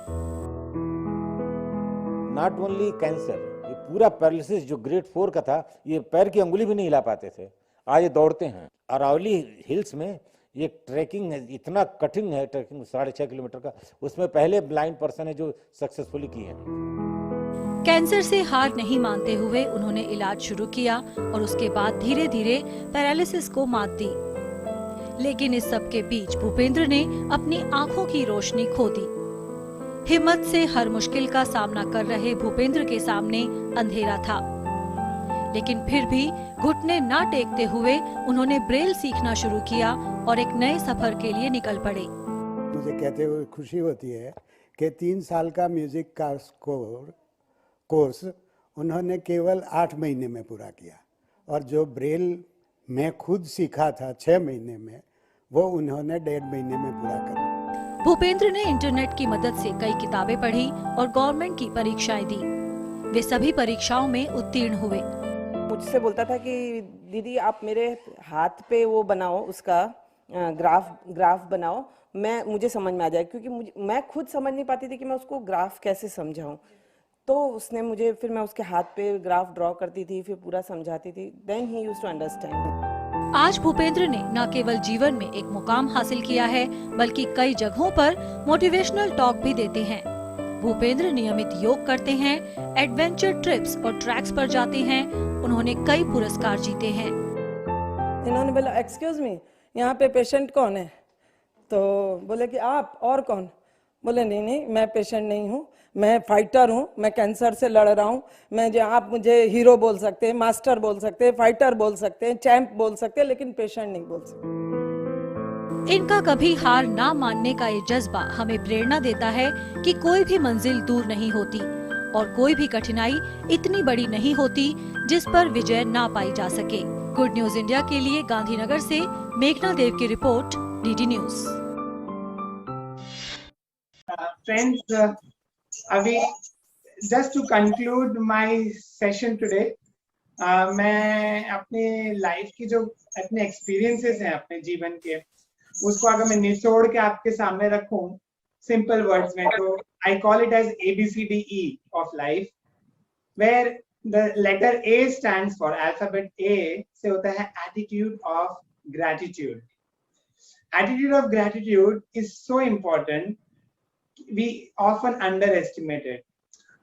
नॉट ओनली कैंसर, ये पूरा पैरालिसिस जो ग्रेड 4 का था, ये पैर की अंगुली भी नहीं हिला पाते थे। आज ये दौड़ते हैं। अरावली हिल्स में ये ट्रैकिंग है, इतना कठिन है ट्रैकिंग 6.5 किलोमीटर का, उसमें पहले ब्लाइंड पर्सन है जो सक्सेसफुली की है। कैंसर से हार नहीं मानते हुए उन्होंने इलाज शुरू किया और उसके बाद धीरे धीरे पैरालिसिस को मात दी। लेकिन इस सब के बीच भूपेंद्र ने अपनी आंखों की रोशनी खो दी। हिम्मत से हर मुश्किल का सामना कर रहे भूपेंद्र के सामने अंधेरा था, लेकिन फिर भी घुटने ना टेकते हुए उन्होंने ब्रेल सीखना शुरू किया और एक नए सफर के लिए निकल पड़े। मुझे कहते हुए खुशी होती है कि 3 साल का म्यूजिक का कोर्स उन्होंने केवल 8 महीने में पूरा किया, और जो ब्रेल मैं खुद सीखा था 6 महीने में, वो उन्होंने 1.5 महीने में पूरा कर दिया। भूपेंद्र ने इंटरनेट की मदद से कई किताबें पढ़ी और गवर्नमेंट की परीक्षाएं दी। वे सभी परीक्षाओं में उत्तीर्ण हुए। मुझसे बोलता था कि दीदी आप मेरे हाथ पे वो बनाओ, उसका ग्राफ बनाओ, मुझे समझ में आ जाए, क्योंकि मैं खुद समझ नहीं पाती थी कि मैं उसको ग्राफ कैसे समझाऊं। तो उसने मुझे, फिर मैं उसके हाथ पे ग्राफ ड्रॉ करती थी, फिर पूरा समझाती थी। Then he used to understand. आज भूपेंद्र ने न केवल जीवन में एक मुकाम हासिल किया है, बल्कि कई जगहों पर मोटिवेशनल टॉक भी देते हैं। भूपेंद्र नियमित योग करते हैं, एडवेंचर ट्रिप्स और ट्रैक्स पर जाते हैं। उन्होंने कई पुरस्कार जीते हैं। इन्होंने बोला एक्सक्यूज मी, यहाँ पे पेशेंट कौन है? तो बोले कि आप, और कौन? बोले नहीं मैं पेशेंट नहीं हूँ, मैं फाइटर हूँ, मैं कैंसर से लड़ रहा हूँ। आप मुझे हीरो बोल सकते हैं, मास्टर बोल सकते हैं, फाइटर बोल सकते हैं, चैंप बोल सकते हैं, लेकिन पेशेंट नहीं बोल सकते। इनका कभी हार ना मानने का ये जज्बा हमें प्रेरणा देता है कि कोई भी मंजिल दूर नहीं होती और कोई भी कठिनाई इतनी बड़ी नहीं होती जिस पर विजय ना पाई जा सके। गुड न्यूज इंडिया के लिए गांधीनगर से मेघना देव की रिपोर्ट, डीडी न्यूज। Friends, अभी just to conclude my session today, मैं अपने लाइफ की जो अपने एक्सपीरियंसेस हैं अपने जीवन के, उसको अगर मैं निचोड़ के आपके सामने रखूं सिंपल वर्ड्स में, तो I call it as ABCDE of life, where the letter A stands for, alphabet A से होता है attitude of gratitude. Attitude of gratitude is so important, we often underestimate it.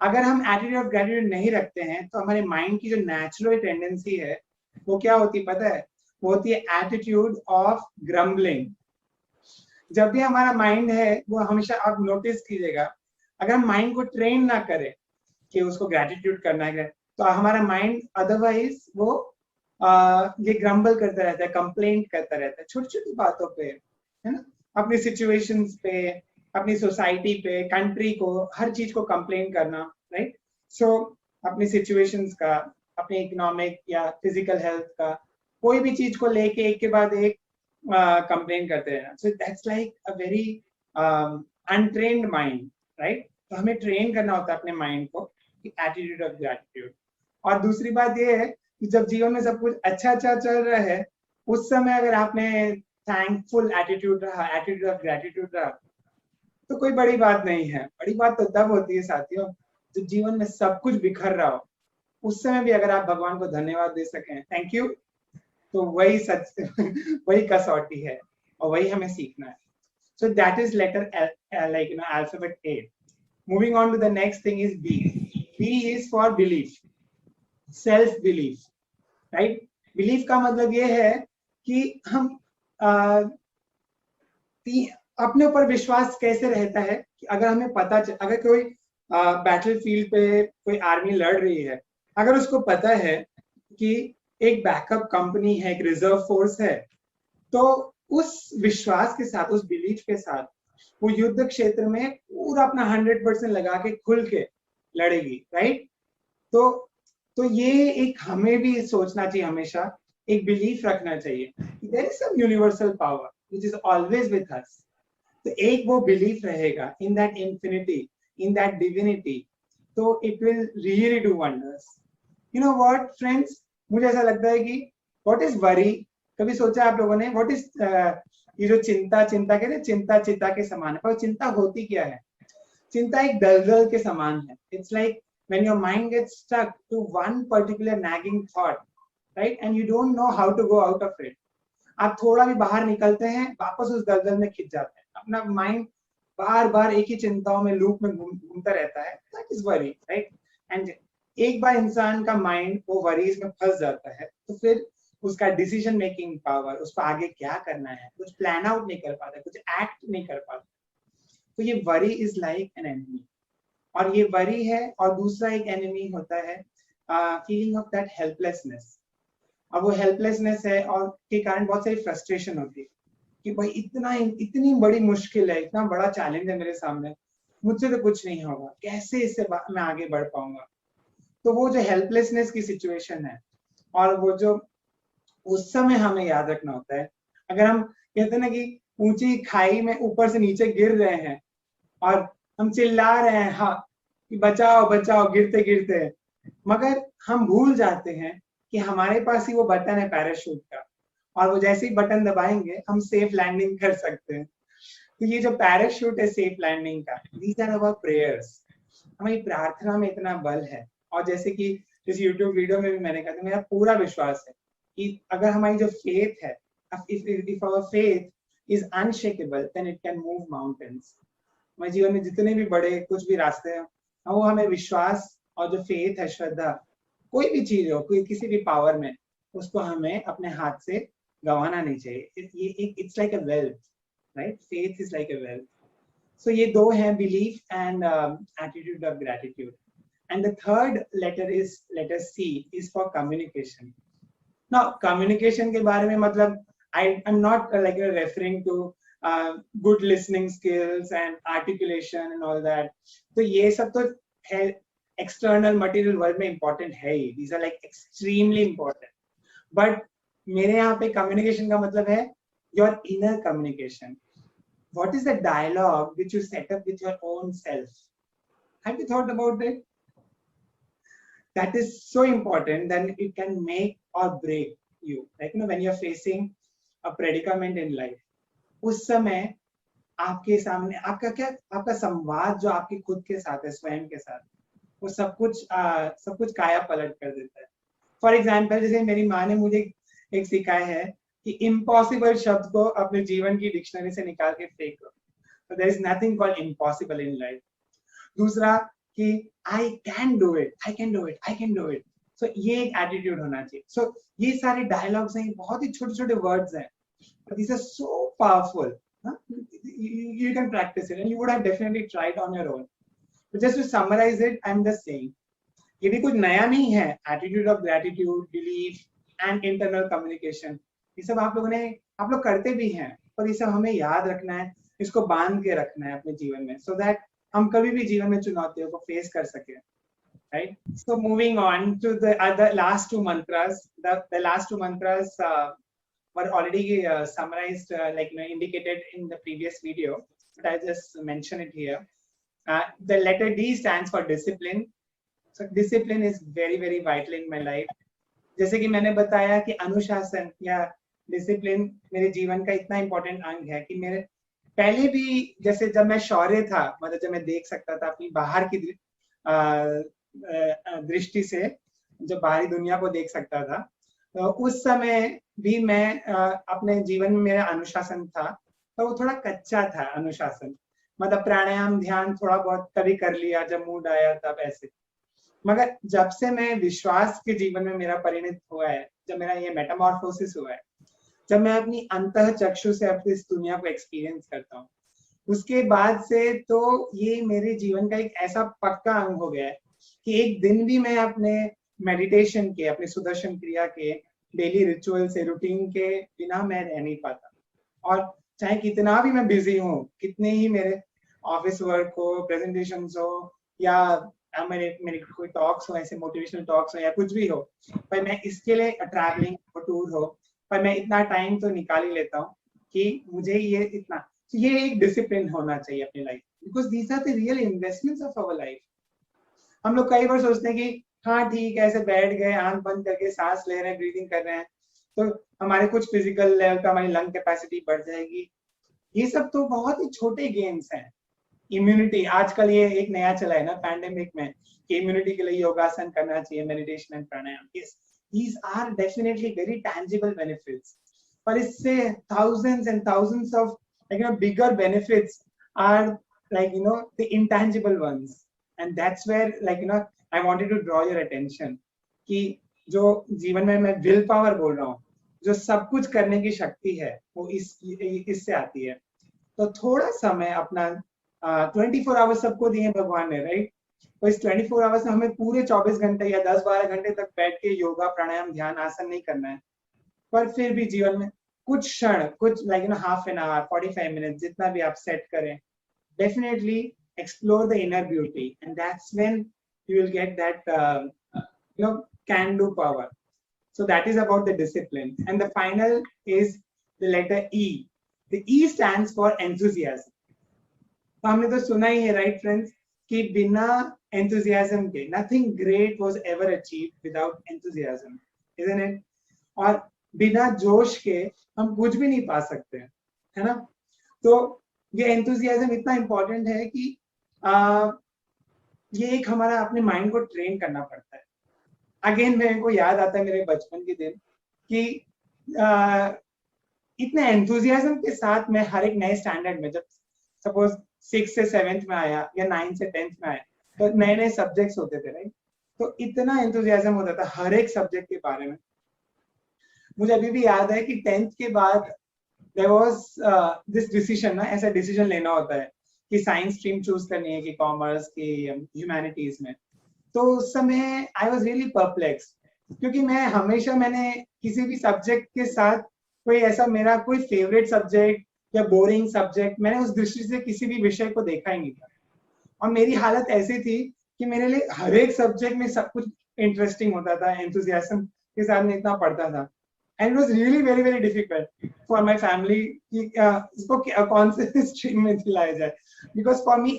अगर हम attitude of gratitude नहीं रखते हैं तो हमारे माइंड की जो नेचुरल टेंडेंसी है वो क्या होती है पता है? वो होती है attitude of grumbling. जब भी हमारा माइंड है वो हमेशा, आप नोटिस कीजिएगा, अगर हम माइंड को ट्रेन ना करें कि उसको ग्रेटिट्यूड करना है, तो हमारा माइंड अदरवाइज वो ये ग्रम्बल करता रहता है, कंप्लेंट करता रहता है छोटी छोटी बातों पे, है ना? अपनी सिचुएशंस पे, अपनी सोसाइटी पे, कंट्री को, हर चीज को कंप्लेन करना, राइट? सो अपनी सिचुएशंस का, अपने इकोनॉमिक या फिजिकल हेल्थ का, कोई भी चीज को लेके एक के बाद एक कंप्लेन करते रहना। So that's like a very untrained mind, right? तो हमें ट्रेन करना होता है अपने माइंड को कि एटीट्यूड ऑफ ग्रैटिट्यूड। और दूसरी बात ये है कि जब जीवन में सब कुछ अच्छा चल रहा है, उस समय अगर आपने थैंकफुल एटीट्यूड रहा, एटीट्यूड ऑफ ग्रैटिट्यूड रहा, तो कोई बड़ी बात नहीं है। बड़ी बात तो तब होती है साथियों जब जीवन में सब कुछ बिखर रहा हो, उस समय भी अगर आप भगवान को धन्यवाद दे सकें, थैंक यू, तो वही सच वही कसौटी है और वही हमें सीखना है। So that is letter like alphabet A. Moving on to the next thing is B. B is for belief, self belief, right? Belief का मतलब ये है कि हम अपने ऊपर विश्वास कैसे रहता है कि अगर हमें पता अगर कोई बैटल फील्ड पे कोई आर्मी लड़ रही है, अगर उसको पता है कि एक बैकअप कंपनी है, एक रिजर्व फोर्स है, तो उस विश्वास के साथ, उस बिलीफ के साथ वो युद्ध क्षेत्र में पूरा अपना 100% लगा के खुल के लड़ेगी, राइट? तो ये एक हमें भी सोचना चाहिए, हमेशा एक बिलीफ रखना चाहिए कि there is some universal power which is always with us. तो एक वो बिलीफ रहेगा in that infinity, in that divinity, तो it will really do wonders. You know what friends, मुझे ऐसा लगता है कि व्हाट इज वरी, कभी सोचा आप लोगों ने व्हाट इज ये जो चिंता कहते हैं, चिंता चिता के समान है, पर चिंता होती क्या है? चिंता एक दलदल के समान है। It's like when your mind gets stuck to one particular nagging thought, right, and you don't know how to go out of it. आप थोड़ा भी बाहर निकलते हैं, वापस उस दलदल में खिंच जाते हैं। अपना माइंड बार बार एक ही चिंताओं में, लूप में घूमता रहता है। That is worry, right? And एक बार इंसान का माइंड वो वरीज में फंस जाता है, तो फिर उसका डिसीजन मेकिंग पावर, उसको आगे क्या करना है, कुछ प्लान आउट नहीं कर पाता, कुछ एक्ट नहीं कर पाता। तो ये worry is like an enemy, और ये वरी है, और दूसरा एक एनिमी होता है फीलिंग ऑफ दैट हेल्पलेसनेस। अब वो हेल्पलेसनेस है और के कारण बहुत सारी फ्रस्ट्रेशन होती है कि भाई इतनी बड़ी मुश्किल है, इतना बड़ा चैलेंज है मेरे सामने, मुझसे तो कुछ नहीं होगा, कैसे इससे मैं आगे बढ़ पाऊंगा। तो वो जो हेल्पलेसनेस की सिचुएशन है, और वो जो उस समय हमें याद रखना होता है, अगर हम कहते हैं ना कि ऊंची खाई में ऊपर से नीचे गिर रहे हैं और हम चिल्ला रहे हैं हाँ कि बचाओ बचाओ गिरते गिरते, मगर हम भूल जाते हैं कि हमारे पास ही वो बटन है पैराशूट का, और वो जैसे ही बटन दबाएंगे हम सेफ लैंडिंग कर सकते हैं। तो ये जो पैराशूट है सेफ लैंडिंग का, दीज आर आवर प्रेयर्स। हमारी प्रार्थना में इतना बल है, और जैसे कि इस यूट्यूब वीडियो में भी मैंने कहा था, मेरा पूरा विश्वास है कि अगर हमारी जो फेथ है, if our faith is unshakable then it can move mountains। हमारे जीवन में जितने भी बड़े कुछ भी रास्ते हैं, वो हमें विश्वास और जो फेथ है, श्रद्धा, कोई भी चीज हो, कोई किसी भी पावर में, उसको हमें अपने हाथ से गंवाना नहीं चाहिए। ये it's like a wealth, right? Faith is like a wealth. So ये दो हैं, belief and attitude of gratitude. And the third letter is letter C, is for communication. Now communication के बारे में मतलब I'm not like referring to good listening skills and articulation and all that. तो ये सब तो है external material world में important है ही, these are like extremely important. But मेरे यहाँ पे communication का मतलब है your inner communication. What is the dialogue which you set up with your own self? Have you thought about it? That is so important, then it can make or break you. Like when you're facing a predicament in life, उस समय आपके सामने आपका संवाद जो आपके खुद के साथ है, स्वयं के साथ, वो सब कुछ काया पलट कर देता है। फॉर एग्जाम्पल, जैसे मेरी माँ ने मुझे एक सिखाया है कि इम्पॉसिबल शब्द को अपने जीवन की डिक्शनरी से निकाल के फेंको। So there is nothing called impossible in life. दूसरा कि I can do it, I can do it, I can do it. So ये एक एटीट्यूड होना चाहिए। So ये सारे डायलॉग्स हैं, बहुत ही छोटे छोटे वर्ड्स हैं, but these are so powerful. You can practice it and you would have definitely tried on your own. But just to summarize it, I'm just saying, ये भी कुछ नया नहीं है। Attitude of gratitude, belief and internal communication, ये सब आप लोग करते भी हैं, पर ये सब हमें याद रखना है, इसको बांध के रखना है अपने जीवन में, so that हम कभी भी जीवन में चुनौतियों को फेस कर सके, right? So moving on to the last two mantras. The last two mantras were already summarized, indicated in the previous video, but I just mention it here. The letter D stands for discipline. So discipline is very very vital in my life. जैसे कि मैंने बताया कि अनुशासन या discipline मेरे जीवन का इतना इम्पोर्टेंट अंग है कि मेरे पहले भी, जैसे जब मैं शौर्य था, मतलब जब मैं देख सकता था अपनी बाहर की दृष्टि से, जब बाहरी दुनिया को देख सकता था, तो उस समय भी मैं अपने जीवन में मेरा अनुशासन था, तो वो थोड़ा कच्चा था अनुशासन। मतलब प्राणायाम, ध्यान थोड़ा बहुत कभी कर लिया जब मूड आया तब, ऐसे। मगर जब से मैं विश्वास के जीवन में मेरा परिणत हुआ है, जब मेरा ये मेटामॉर्फोसिस हुआ है, जब मैं अपनी अंतः चक्षु से अपनी इस दुनिया को एक्सपीरियंस करता हूँ, उसके बाद से तो ये मेरे जीवन का एक ऐसा पक्का अंग हो गया है कि एक दिन भी मैं अपने मेडिटेशन के, अपने सुदर्शन क्रिया के, डेली रिचुअल से, रूटीन के बिना मैं रह नहीं पाता। और चाहे कितना भी मैं बिजी हूँ, कितने ही मेरे ऑफिस वर्क हो, प्रेजेंटेशन हो, या मेरे कोई टॉक्स हो, ऐसे मोटिवेशनल टॉक्स हो या कुछ भी हो, पर मैं इसके लिए ट्रैवलिंग हो, टूर हो, पर मैं इतना टाइम तो निकाल ही लेता हूँ कि मुझे ये इतना, तो ये एक डिसिप्लिन होना चाहिए अपनी life, because these are the real investments of our life. हम लोग कई बार सोचते हैं कि हाँ ठीक है, ऐसे बैठ गए, आंख बंद करके सांस ले रहे हैं, ब्रीदिंग कर रहे हैं, तो हमारे कुछ फिजिकल लेवल पे हमारी लंग कैपेसिटी बढ़ जाएगी। ये सब तो बहुत ही छोटे गेम्स हैं। इम्यूनिटी, आजकल ये एक नया चला है ना पैंडेमिक में, कि इम्यूनिटी के लिए योगासन करना चाहिए, meditation and pranayama. These are definitely very tangible benefits, but इससे thousands and thousands of bigger benefits are the intangible ones, and that's where I wanted to draw your attention कि जो जीवन में मैं विल पावर बोल रहा हूँ, जो सब कुछ करने की शक्ति है, वो इससे आती है। तो थोड़ा समय अपना 24 आवर्स सबको दिए भगवान ने, राइट? तो इस 24 आवर्स में हमें पूरे 24 घंटे या 10-12 घंटे तक बैठ के योगा, प्राणायाम, ध्यान, आसन नहीं करना है। पर फिर भी जीवन में कुछ क्षण, कुछ like half an hour, 45 minutes, जितना भी आप सेट करें, definitely explore the inner beauty, and that's when you will get that can do power. So that is about the discipline. And the final is the letter E. The E stands for enthusiasm. तो हमने तो सुना ही है, right friends, कि बिना enthusiasm के nothing great was ever achieved without enthusiasm, isn't it? और बिना जोश के हम कुछ भी नहीं पा सकते हैं, है ना? तो ये एंथुजियाज्म इतना इंपॉर्टेंट है कि ये एक हमारा अपने माइंड को ट्रेन करना पड़ता है। अगेन मेरे को याद आता है मेरे बचपन के दिन कि इतने एंथुजियाज्म के साथ मैं हर एक नए स्टैंडर्ड में, जब सपोज 6 से 7th में आया या 9 से 10th में आया, तो नए नए सब्जेक्ट्स होते थे, राइट? तो इतना एंथुजियाज्म होता था हर एक सब्जेक्ट के बारे में। मुझे अभी भी याद है कि 10th के बाद there was this decision ना, ऐसा डिसीजन लेना होता है कि साइंस स्ट्रीम चूज करनी है कि कॉमर्स की ह्यूमैनिटीज में। तो उस समय आई वाज रियली परप्लेक्स्ड, क्योंकि मैंने किसी भी सब्जेक्ट के साथ कोई ऐसा मेरा कोई फेवरेट सब्जेक्ट या बोरिंग सब्जेक्ट, मैंने उस दृष्टि से किसी भी विषय को देखा ही नहीं था। और मेरी हालत ऐसी थी कि मेरे लिए हर एक सब्जेक्ट में सब कुछ इंटरेस्टिंग होता था, एंथुसियाज्म के साथ मैं इतना पढ़ता था। And it was really very very difficult for my family कि इसको कौन से स्ट्रीम में दिलाया जाए, because for me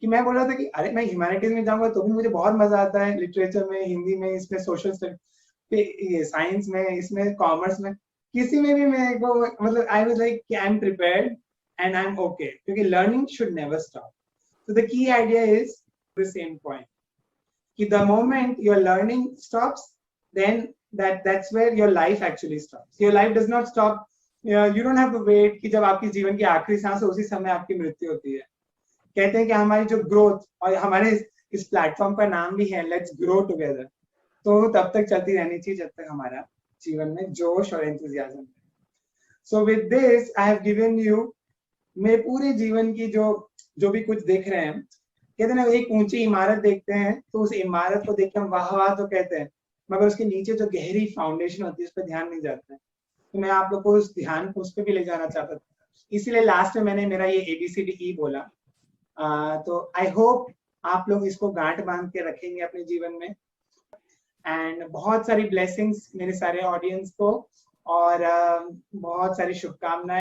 कि मैं बोल रहा था कि अरे मैं ह्यूमैनिटीज में जाऊंगा तो भी मुझे बहुत मजा आता है, लिटरेचर में, हिंदी में, इसमें सोशल स्टडी, ये साइंस में, इसमें कॉमर्स में, किसी में भी मेरे को मतलब I was like I am prepared and I am okay, क्योंकि learning should never stop. So the key idea is the same point कि the moment your learning stops, then that's where your life actually stops. Your life does not stop. You don't have to wait कि जब आपकी जीवन की आखिरी सांस हो उसी समय आपकी मृत्यु होती है। कहते हैं कि हमारी जो ग्रोथ, और हमारे इस प्लेटफॉर्म का नाम भी है लेट्स ग्रो टुगेदर, तो तब तक चलती रहनी चाहिए जब तक हमारा जीवन में जोश और enthusiasm. So with this I have given you मेरे पूरे जीवन की जो भी कुछ देख रहे हैं, कहते हैं ना, एक ऊंची इमारत देखते हैं तो उस इमारत को देख के हम वाह वाह तो कहते हैं, मगर उसके नीचे जो गहरी फाउंडेशन होती है उस पर ध्यान नहीं जाता है। तो मैं आप लोग को उस ध्यान को उस पर भी ले जाना चाहता था, इसीलिए लास्ट में मैंने मेरा ये ABCDE बोला। तो आई होप आप लोग इसको गांठ बांध के रखेंगे अपने जीवन में। एंड बहुत सारी ब्लेसिंग्स मेरे सारे ऑडियंस को, और बहुत सारी शुभकामनाएं।